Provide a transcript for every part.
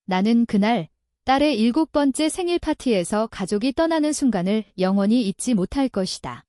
나는 그날 딸의 7번째 생일 파티에서 가족이 떠나는 순간을 영원히 잊지 못할 것이다.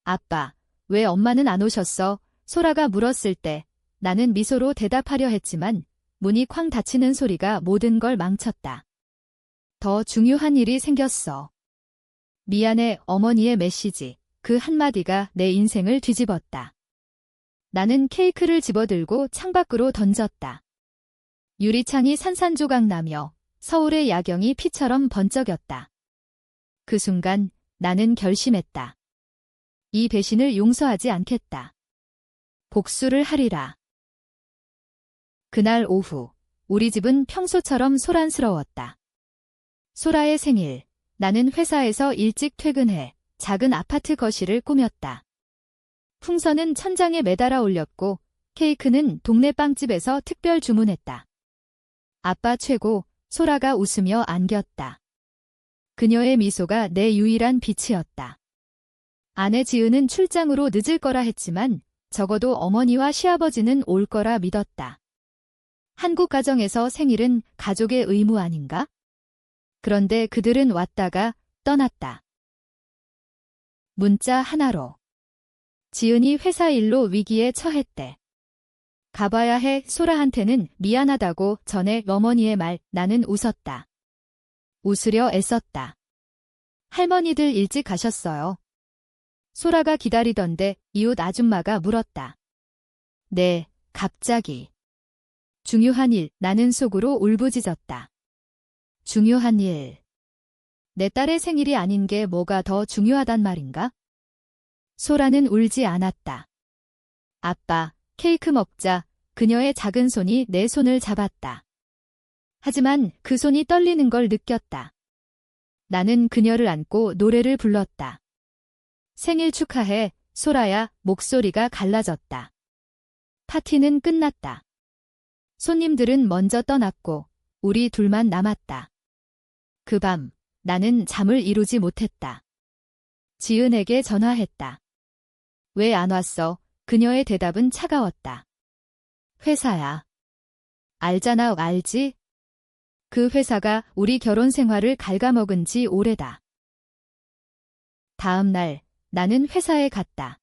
아빠, 왜 엄마는 안 오셨어? 소라가 물었을 때 나는 미소로 대답하려 했지만 문이 쾅 닫히는 소리가 모든 걸 망쳤다. 더 중요한 일이 생겼어. 미안해, 어머니의 메시지. 그 한마디가 내 인생을 뒤집었다. 나는 케이크를 집어들고 창밖으로 던졌다. 유리창이 산산조각 나며 서울의 야경이 피처럼 번쩍였다. 그 순간 나는 결심했다. 이 배신을 용서하지 않겠다. 복수를 하리라. 그날 오후, 우리 집은 평소처럼 소란스러웠다. 소라의 생일, 나는 회사에서 일찍 퇴근해 작은 아파트 거실을 꾸몄다. 풍선은 천장에 매달아 올렸고 케이크는 동네 빵집에서 특별 주문했다. 아빠 최고, 소라가 웃으며 안겼다. 그녀의 미소가 내 유일한 빛이었다. 아내 지은은 출장으로 늦을 거라 했지만 적어도 어머니와 시아버지는 올 거라 믿었다. 한국 가정에서 생일은 가족의 의무 아닌가? 그런데 그들은 왔다가 떠났다. 문자 하나로. 지은이 회사 일로 위기에 처했대. 가봐야 해. 소라한테는 미안하다고 전에 어머니의 말. 나는 웃었다. 웃으려 애썼다. 할머니들 일찍 가셨어요. 소라가 기다리던데 이웃 아줌마가 물었다. 네, 갑자기. 중요한 일. 나는 속으로 울부짖었다. 중요한 일. 내 딸의 생일이 아닌 게 뭐가 더 중요하단 말인가? 소라는 울지 않았다. 아빠, 케이크 먹자. 그녀의 작은 손이 내 손을 잡았다. 하지만 그 손이 떨리는 걸 느꼈다. 나는 그녀를 안고 노래를 불렀다. 생일 축하해, 소라야. 목소리가 갈라졌다. 파티는 끝났다. 손님들은 먼저 떠났고 우리 둘만 남았다. 그 밤 나는 잠을 이루지 못했다. 지은에게 전화했다. 왜 안 왔어? 그녀의 대답은 차가웠다. 회사야. 알잖아, 알지? 그 회사가 우리 결혼 생활을 갉아먹은 지 오래다. 다음 날 나는 회사에 갔다.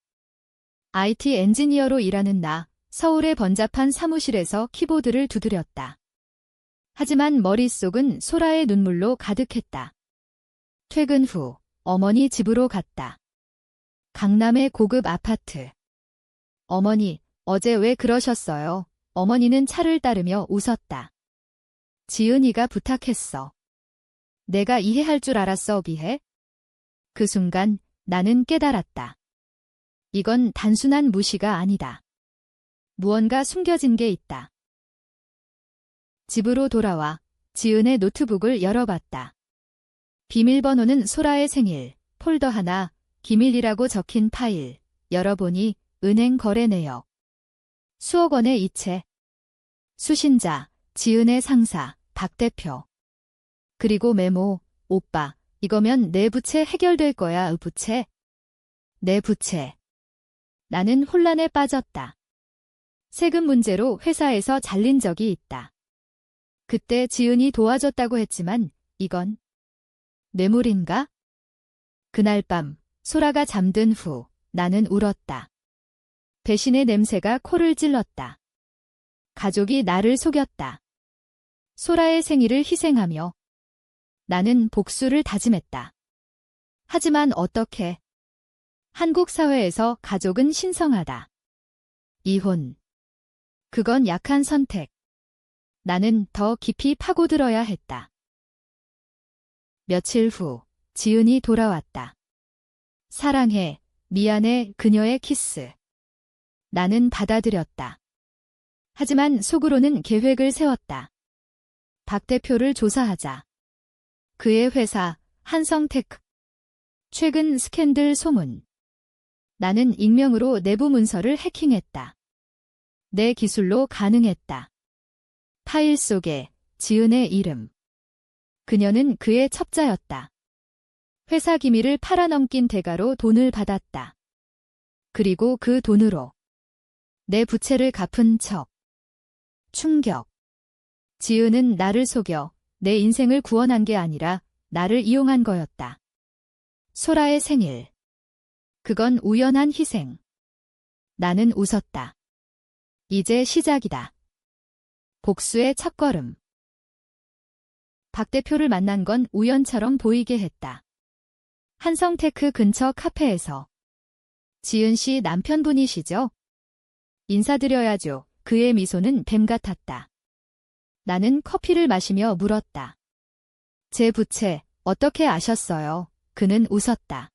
IT 엔지니어로 일하는 나, 서울의 번잡한 사무실에서 키보드를 두드렸다. 하지만 머릿속은 소라의 눈물로 가득했다. 퇴근 후 어머니 집으로 갔다. 강남의 고급 아파트. 어머니, 어제 왜 그러셨어요? 어머니는 차를 따르며 웃었다. 지은이가 부탁했어. 내가 이해할 줄 알았어, 비해? 그 순간 나는 깨달았다. 이건 단순한 무시가 아니다. 무언가 숨겨진 게 있다. 집으로 돌아와 지은의 노트북을 열어봤다. 비밀번호는 소라의 생일, 폴더 하나, 기밀이라고 적힌 파일, 열어보니 은행 거래 내역. 수억 원의 이체. 수신자, 지은의 상사, 박 대표. 그리고 메모, 오빠, 이거면 내 부채 해결될 거야. 부채? 내 부채. 나는 혼란에 빠졌다. 세금 문제로 회사에서 잘린 적이 있다. 그때 지은이 도와줬다고 했지만 이건 뇌물인가? 그날 밤 소라가 잠든 후 나는 울었다. 배신의 냄새가 코를 찔렀다. 가족이 나를 속였다. 소라의 생일을 희생하며 나는 복수를 다짐했다. 하지만 어떻게? 한국 사회에서 가족은 신성하다. 이혼. 그건 약한 선택. 나는 더 깊이 파고들어야 했다. 며칠 후 지은이 돌아왔다. 사랑해, 미안해. 그녀의 키스. 나는 받아들였다. 하지만 속으로는 계획을 세웠다. 박 대표를 조사하자. 그의 회사, 한성테크. 최근 스캔들 소문. 나는 익명으로 내부 문서를 해킹했다. 내 기술로 가능했다. 파일 속에 지은의 이름. 그녀는 그의 첩자였다. 회사 기밀을 팔아넘긴 대가로 돈을 받았다. 그리고 그 돈으로 내 부채를 갚은 척. 충격. 지은은 나를 속여 내 인생을 구원한 게 아니라 나를 이용한 거였다. 소라의 생일. 그건 우연한 희생. 나는 웃었다. 이제 시작이다. 복수의 첫걸음. 박 대표를 만난 건 우연처럼 보이게 했다. 한성테크 근처 카페에서. 지은 씨 남편분이시죠? 인사드려야죠. 그의 미소는 뱀 같았다. 나는 커피를 마시며 물었다. 제 부채 어떻게 아셨어요? 그는 웃었다.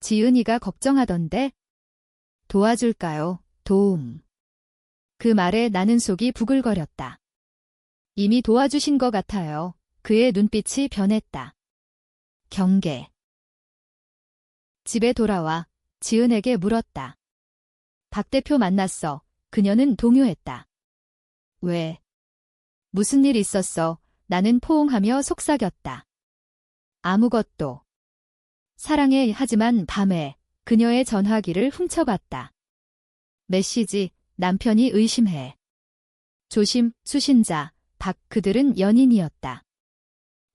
지은이가 걱정하던데. 도와줄까요? 도움. 그 말에 나는 속이 부글거렸다. 이미 도와주신 것 같아요. 그의 눈빛이 변했다. 경계. 집에 돌아와 지은에게 물었다. 박 대표 만났어. 그녀는 동요했다. 왜? 무슨 일 있었어? 나는 포옹하며 속삭였다. 아무것도. 사랑해. 하지만 밤에 그녀의 전화기를 훔쳐봤다. 메시지. 남편이 의심해. 조심. 수신자. 박. 그들은 연인이었다.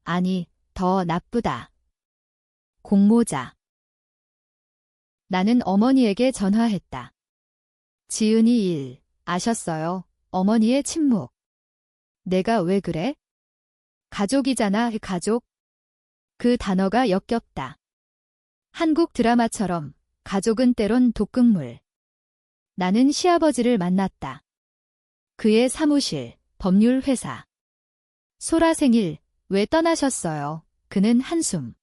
아니, 더 나쁘다. 공모자. 나는 어머니에게 전화했다. 지은이 일 아셨어요? 어머니의 침묵. 내가 왜 그래? 가족이잖아. 가족. 그 단어가 역겹다. 한국 드라마처럼 가족은 때론 독극물. 나는 시아버지를 만났다. 그의 사무실, 법률 회사. 소라 생일, 왜 떠나셨어요? 그는 한숨.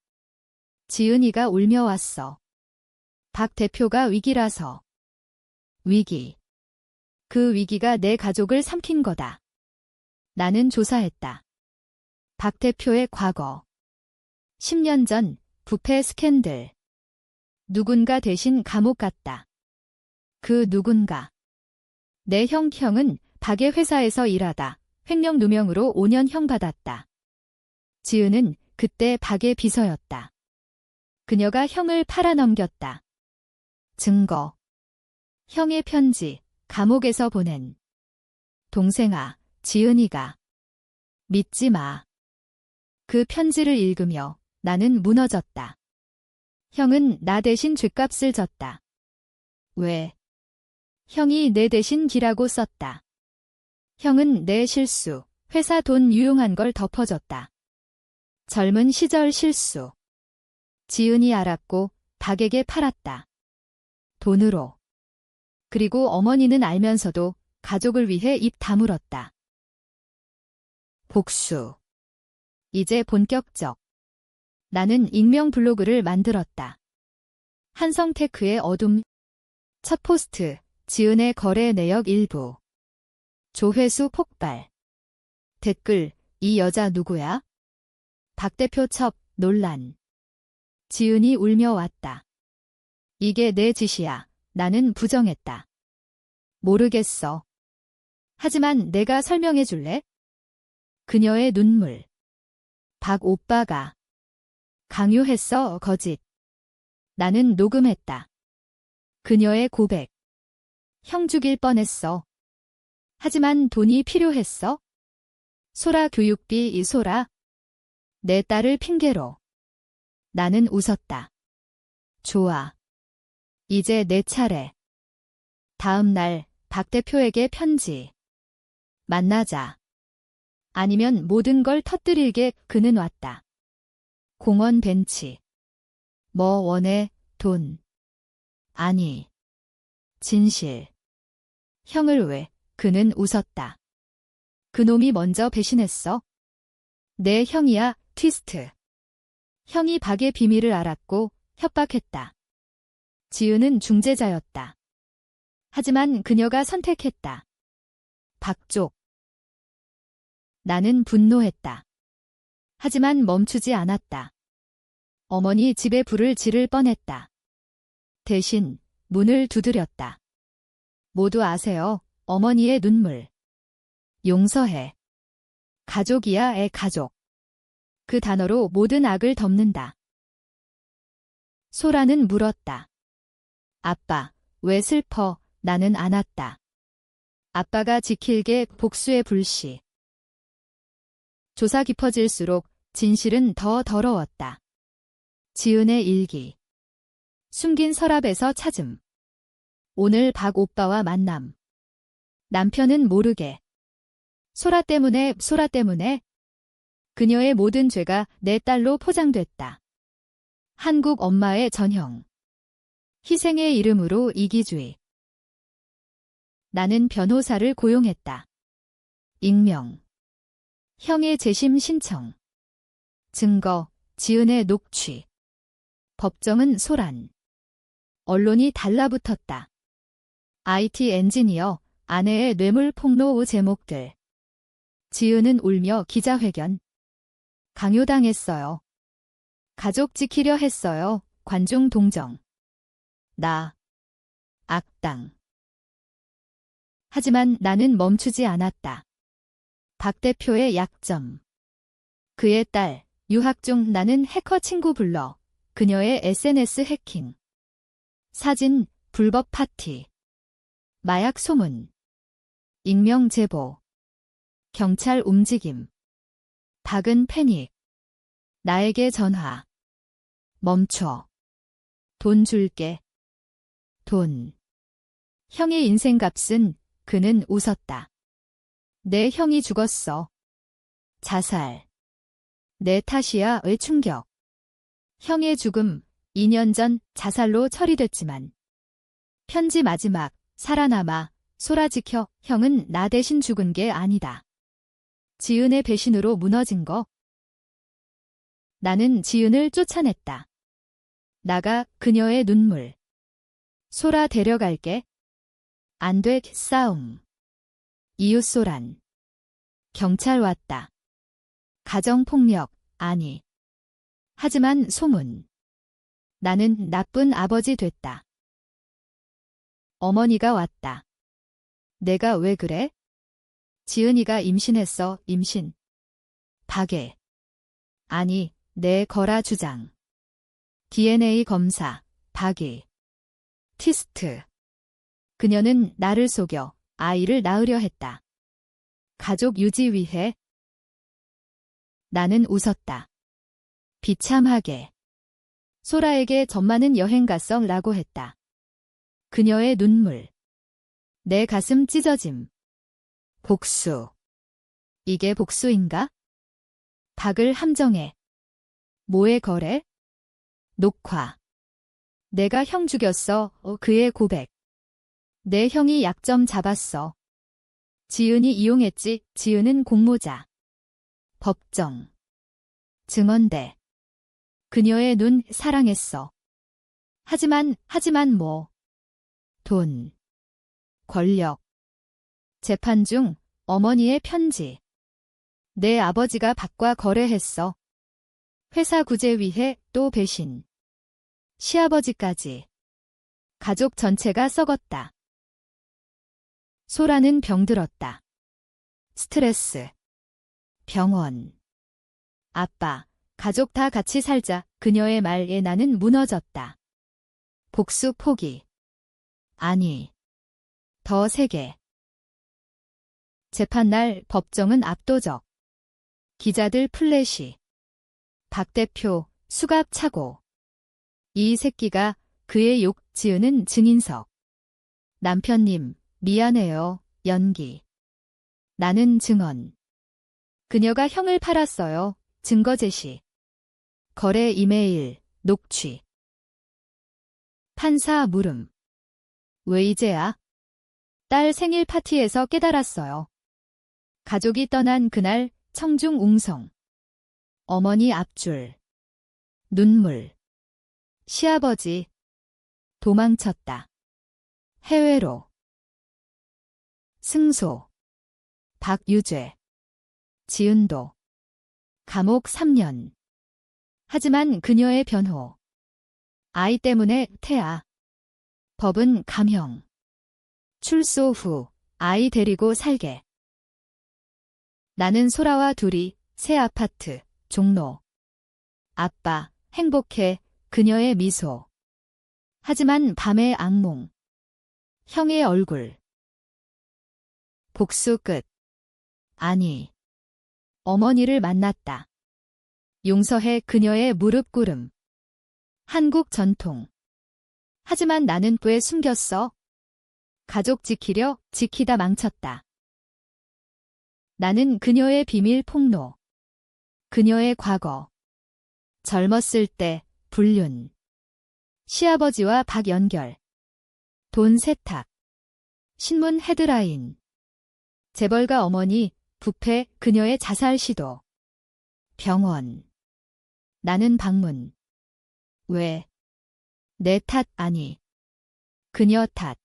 지은이가 울며 왔어. 박 대표가 위기라서. 위기. 그 위기가 내 가족을 삼킨 거다. 나는 조사했다. 박 대표의 과거. 10년 전 부패 스캔들. 누군가 대신 감옥 갔다. 그 누군가. 내 형은 박의 회사에서 일하다 횡령 누명으로 5년형 받았다. 지은은 그때 박의 비서였다. 그녀가 형을 팔아넘겼다. 증거. 형의 편지, 감옥에서 보낸. 동생아, 지은이가. 믿지 마. 그 편지를 읽으며 나는 무너졌다. 형은 나 대신 죗값을 졌다. 왜? 형이 내 대신 기라고 썼다. 형은 내 실수, 회사 돈 유용한 걸 덮어줬다. 젊은 시절 실수. 지은이 알았고 박에게 팔았다. 돈으로. 그리고 어머니는 알면서도 가족을 위해 입 다물었다. 복수. 이제 본격적. 나는 익명 블로그를 만들었다. 한성테크의 어둠. 첫 포스트. 지은의 거래 내역 일부. 조회수 폭발. 댓글. 이 여자 누구야? 박 대표 첩. 논란. 지은이 울며 왔다. 이게 내 짓이야. 나는 부정했다. 모르겠어. 하지만 내가 설명해 줄래? 그녀의 눈물. 박 오빠가 강요했어. 거짓. 나는 녹음했다. 그녀의 고백. 형 죽일 뻔했어. 하지만 돈이 필요했어? 소라 교육비. 이 소라. 내 딸을 핑계로. 나는 웃었다. 좋아. 이제 내 차례. 다음 날 박 대표에게 편지. 만나자. 아니면 모든 걸 터뜨릴게. 그는 왔다. 공원 벤치. 뭐 원해? 돈. 아니. 진실. 형을 왜? 그는 웃었다. 그놈이 먼저 배신했어? 내 형이야. 트위스트. 형이 박의 비밀을 알았고 협박했다. 지은은 중재자였다. 하지만 그녀가 선택했다. 박쪽. 나는 분노했다. 하지만 멈추지 않았다. 어머니 집에 불을 지를 뻔했다. 대신 문을 두드렸다. 모두 아세요. 어머니의 눈물. 용서해. 가족이야. 애 가족. 그 단어로 모든 악을 덮는다. 소라는 물었다. 아빠, 왜 슬퍼? 나는 안았다. 아빠가 지킬게. 복수의 불씨. 조사 깊어질수록 진실은 더 더러웠다. 지은의 일기. 숨긴 서랍에서 찾음. 오늘 박 오빠와 만남. 남편은 모르게. 소라 때문에. 그녀의 모든 죄가 내 딸로 포장됐다. 한국 엄마의 전형. 희생의 이름으로 이기주의. 나는 변호사를 고용했다. 익명. 형의 재심 신청. 증거, 지은의 녹취. 법정은 소란. 언론이 달라붙었다. IT 엔지니어, 아내의 뇌물 폭로 제목들. 지은은 울며 기자회견. 강요당했어요. 가족 지키려 했어요. 관중 동정. 나. 악당. 하지만 나는 멈추지 않았다. 박 대표의 약점. 그의 딸, 유학 중 나는 해커 친구 불러. 그녀의 SNS 해킹. 사진, 불법 파티. 마약 소문. 익명 제보. 경찰 움직임. 박은 패닉. 나에게 전화. 멈춰. 돈 줄게. 돈. 형의 인생값은. 그는 웃었다. 내 형이 죽었어. 자살. 내 탓이야. 의 충격. 형의 죽음 2년 전 자살로 처리됐지만 편지 마지막 살아남아 소라 지켜. 형은 나 대신 죽은 게 아니다. 지은의 배신으로 무너진 거. 나는 지은을 쫓아냈다. 나가 그녀의 눈물. 소라 데려갈게. 안 돼. 싸움. 이웃 소란. 경찰 왔다. 가정폭력. 아니. 하지만 소문. 나는 나쁜 아버지 됐다. 어머니가 왔다. 내가 왜 그래? 지은이가 임신했어. 임신. 박애. 아니, 내 거라 주장. DNA 검사. 박이. 티스트. 그녀는 나를 속여 아이를 낳으려 했다. 가족 유지 위해. 나는 웃었다. 비참하게. 소라에게 전만은 여행 갔어 라고 했다. 그녀의 눈물. 내 가슴 찢어짐. 복수. 이게 복수인가? 박을 함정해. 뭐에 거래? 녹화. 내가 형 죽였어. 그의 고백. 내 형이 약점 잡았어. 지은이 이용했지. 지은은 공모자. 법정. 증언대. 그녀의 눈 사랑했어. 하지만 뭐. 돈. 권력. 재판 중 어머니의 편지. 내 아버지가 박과 거래했어. 회사 구제 위해 또 배신. 시아버지까지. 가족 전체가 썩었다. 소라는 병들었다. 스트레스. 병원. 아빠, 가족 다 같이 살자. 그녀의 말에 나는 무너졌다. 복수 포기. 아니. 더 세게. 재판날 법정은 압도적. 기자들 플래시. 박 대표 수갑 차고. 이 새끼가 그의 욕 지으는 증인석. 남편님, 미안해요. 연기. 나는 증언. 그녀가 형을 팔았어요. 증거 제시. 거래 이메일, 녹취. 판사 물음. 왜 이제야? 딸 생일 파티에서 깨달았어요. 가족이 떠난 그날 청중 웅성. 어머니 앞줄. 눈물. 시아버지. 도망쳤다. 해외로. 승소. 박유죄. 지은도. 감옥 3년. 하지만 그녀의 변호. 아이 때문에 태아. 법은 감형. 출소 후 아이 데리고 살게. 나는 소라와 둘이 새 아파트, 종로. 아빠, 행복해. 그녀의 미소. 하지만 밤의 악몽. 형의 얼굴. 복수 끝. 아니. 어머니를 만났다. 용서해 그녀의 무릎 꿇음. 한국 전통. 하지만 나는 왜 숨겼어? 가족 지키려 지키다 망쳤다. 나는 그녀의 비밀 폭로. 그녀의 과거. 젊었을 때 불륜. 시아버지와 박 연결. 돈 세탁. 신문 헤드라인. 재벌가 어머니, 부패, 그녀의 자살 시도. 병원. 나는 방문. 왜? 내 탓 아니. 그녀 탓.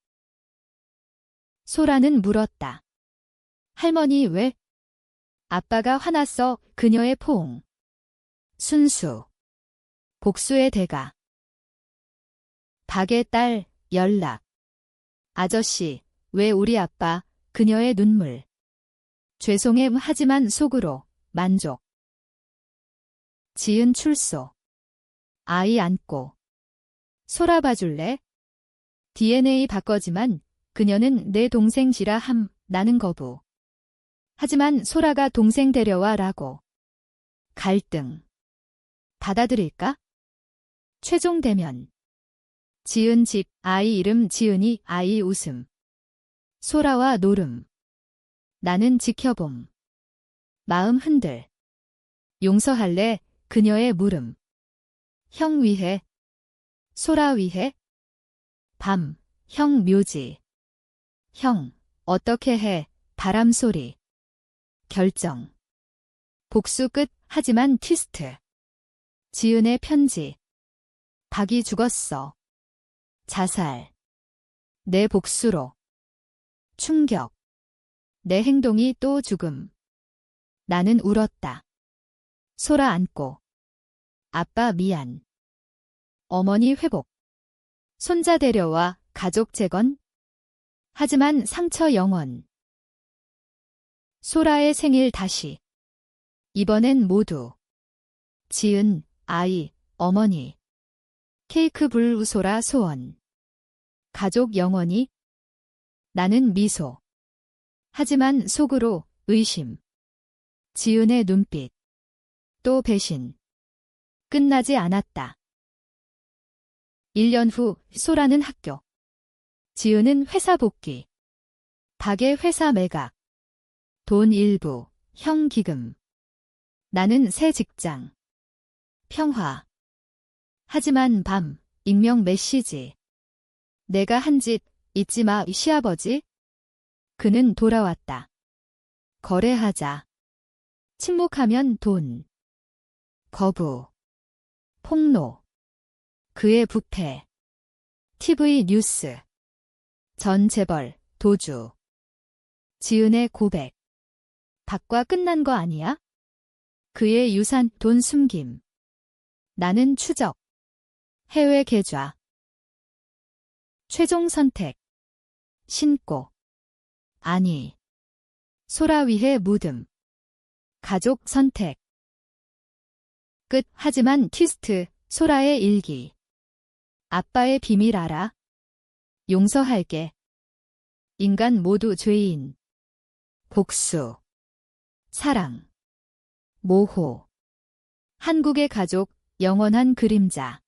소라는 물었다. 할머니 왜? 아빠가 화났어. 그녀의 포옹. 순수. 복수의 대가. 박의 딸, 연락. 아저씨, 왜 우리 아빠, 그녀의 눈물. 죄송해 하지만 속으로, 만족. 지은 출소. 아이 안고. 소라 봐줄래? DNA 바꿔지만 그녀는 내 동생지라 함, 나는 거부. 하지만 소라가 동생 데려와 라고. 갈등. 받아들일까? 최종 대면. 지은 집, 아이 이름 지은이, 아이 웃음. 소라와 노름. 나는 지켜봄. 마음 흔들. 용서할래, 그녀의 물음. 형 위해. 소라 위해. 밤, 형 묘지. 형, 어떻게 해, 바람 소리. 결정. 복수 끝, 하지만 트위스트. 지은의 편지. 박이 죽었어. 자살. 내 복수로. 충격. 내 행동이 또 죽음. 나는 울었다. 소라 안고. 아빠 미안. 어머니 회복. 손자 데려와 가족 재건. 하지만 상처 영원. 소라의 생일 다시. 이번엔 모두. 지은, 아이, 어머니. 케이크 불 우소라 소원. 가족 영원히. 나는 미소. 하지만 속으로 의심. 지은의 눈빛. 또 배신. 끝나지 않았다. 1년 후 소라는 학교. 지은은 회사 복귀. 박의 회사 매각. 돈 일부, 형 기금. 나는 새 직장. 평화. 하지만 밤, 익명 메시지. 내가 한 짓 잊지 마, 시아버지. 그는 돌아왔다. 거래하자. 침묵하면 돈. 거부. 폭로. 그의 부패. TV 뉴스. 전 재벌, 도주. 지은의 고백. 박과 끝난 거 아니야? 그의 유산, 돈 숨김. 나는 추적. 해외 계좌. 최종 선택. 신고. 아니. 소라 위해 무듬. 가족 선택. 끝. 하지만 트위스트. 소라의 일기. 아빠의 비밀 알아? 용서할게. 인간 모두 죄인. 복수. 사랑. 모호. 한국의 가족, 영원한 그림자.